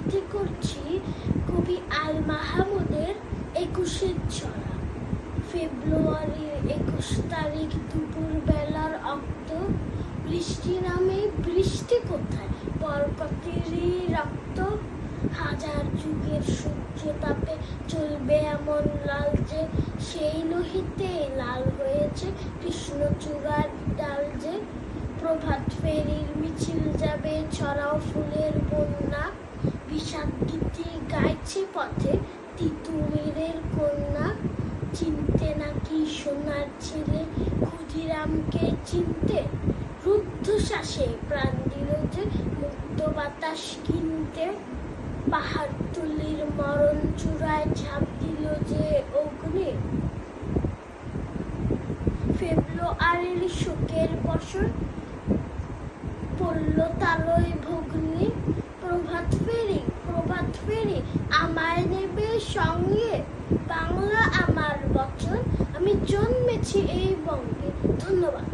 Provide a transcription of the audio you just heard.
আবৃত্তি করছি কবি আল মাহমুদের ২১-এর ছড়া। ফেব্রুয়ারির ২১ তারিখ দুপুর বেলার অক্ত, বৃষ্টি নামে বৃষ্টি কোথায়, বরকতেরই রক্ত। হাজার যুগের সূর্য তাপে চলবে এমন লাল যে, সেই লোহিতে লাল হয়েছে কৃষ্ণচূড়ার ডাল যে। প্রভাত ফেরির মিছিল যাবে, ছড়াও ফুলের বন্যা, বিষাদ গীতি গাইছে পথে তিতুমিরের কন্যা। চিনতে নাকি সোনার ছেলে ক্ষুদিরামকে চিনতে, রুদ্ধশ্বাসে প্রাণ দিল যে মুক্ত বাতাস কিনতে। পাহাড়তলির মরণ চূড়ায় ঝাঁপ দিল যে অগ্নি, ফেব্রুয়ারির শোকের বছর পড়ল তালয় ভগ্নি। প্রভাত ফেরি আমায় নেবে সঙ্গে, বাংলা আমার বচন, আমি জন্মেছি এই বঙ্গে। ধন্যবাদ।